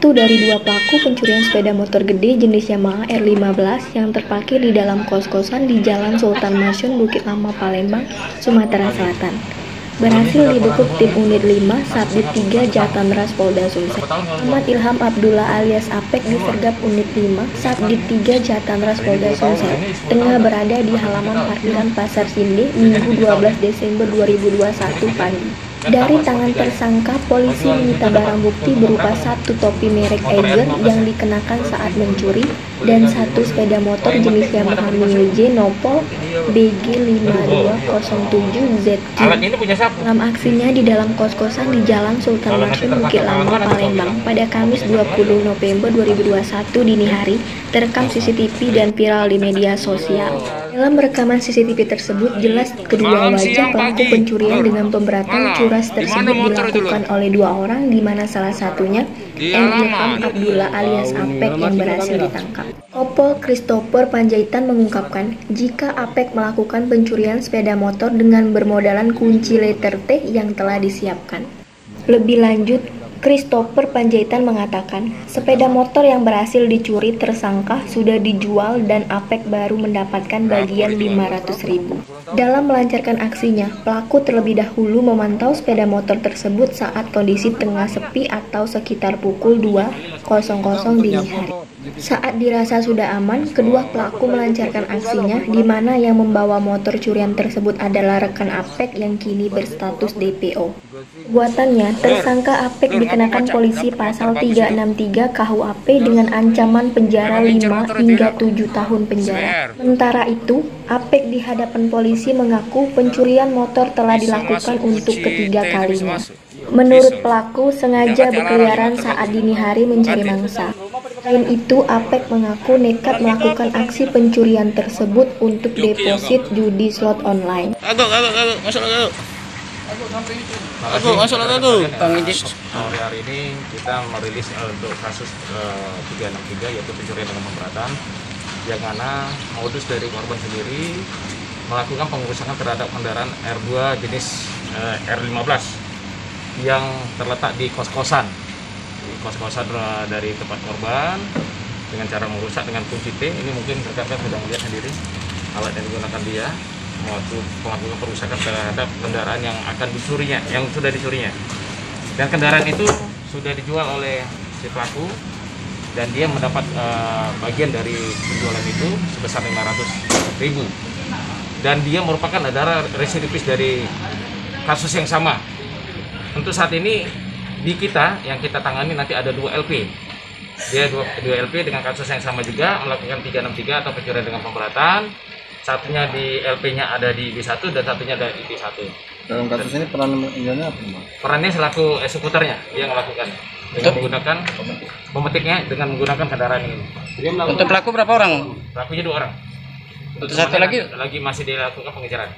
Satu dari dua pelaku pencurian sepeda motor gede jenis Yamaha R15 yang terparkir di dalam kos-kosan di Jalan Sultan Masyun, Bukit Lama, Palembang, Sumatera Selatan berhasil dibekuk tim unit 5 Satdit 3 Jatanras Polda Sumsel. Muhammad Ilham Abdullah alias Apek disergap unit 5 Satdit 3 Jatanras Polda Sumsel tengah berada di halaman parkiran Pasar Sinde Minggu 12 Desember 2021 pagi. Dari tangan tersangka, polisi menyita barang bukti berupa satu topi merek Eiger yang dikenakan saat mencuri dan satu sepeda motor jenis Yamaha Mio J Nopol BG5207ZQ. Dalam aksinya di dalam kos-kosan di Jalan Sultan Masyun, Bukit Lama, Palembang pada Kamis 20 November 2021 dini hari terekam CCTV dan viral di media sosial. Dalam rekaman CCTV tersebut jelas kedua wajah pelaku pencurian dengan pemberatan curas tersebut dilakukan oleh dua orang, di mana salah satunya Ilham Abdullah alias Apek yang berhasil ditangkap. Kopol Christopher Panjaitan mengungkapkan jika Apek melakukan pencurian sepeda motor dengan bermodalkan kunci letter T yang telah disiapkan. Lebih lanjut, Christopher Panjaitan mengatakan, sepeda motor yang berhasil dicuri tersangka sudah dijual dan Apek baru mendapatkan bagian 500.000. Dalam melancarkan aksinya, pelaku terlebih dahulu memantau sepeda motor tersebut saat kondisi tengah sepi atau sekitar pukul 2.00 dini hari. Saat dirasa sudah aman, kedua pelaku melancarkan aksinya, di mana yang membawa motor curian tersebut adalah rekan Apek yang kini berstatus DPO. Buatannya, tersangka Apek dikenakan polisi pasal 363 KUHP dengan ancaman penjara 5 hingga 7 tahun penjara. Sementara itu, Apek di hadapan polisi mengaku pencurian motor telah dilakukan untuk ketiga kalinya. Menurut pelaku, sengaja berkeliaran saat dini hari mencari mangsa. Selain itu, Apek mengaku nekat melakukan aksi pencurian tersebut untuk deposit judi slot online. Hari ini kita merilis untuk kasus 363 yaitu pencurian dengan pemberatan, yang mana modus dari korban sendiri melakukan pengerusakan terhadap kendaraan R2 jenis R15 yang terletak di kos-kosan dari tempat korban dengan cara merusak dengan kunci T. Ini mungkin rekan-rekan sudah melihat sendiri alat yang digunakan dia waktu melakukan perusakan terhadap kendaraan yang akan dicurinya, yang sudah dicurinya. Dan kendaraan itu sudah dijual oleh si pelaku dan dia mendapat bagian dari penjualan itu sebesar 500.000. Dan dia merupakan adalah residivis dari kasus yang sama. Untuk saat ini di kita yang kita tangani nanti ada 2 LP. Dia 2 LP dengan kasus yang sama juga, melakukan 363 atau pencurian dengan pemberatan. Satunya di LP-nya ada di B1 dan satunya ada di B1. Dalam kasus ini perannya apa, Pak? Perannya selaku eksekutornya, dia melakukan dengan menggunakan pemetiknya dengan menggunakan kendaraan ini. Untuk pelaku berapa orang? Pelakunya 2 orang. Untuk satu lagi masih dilakukan pengejaran.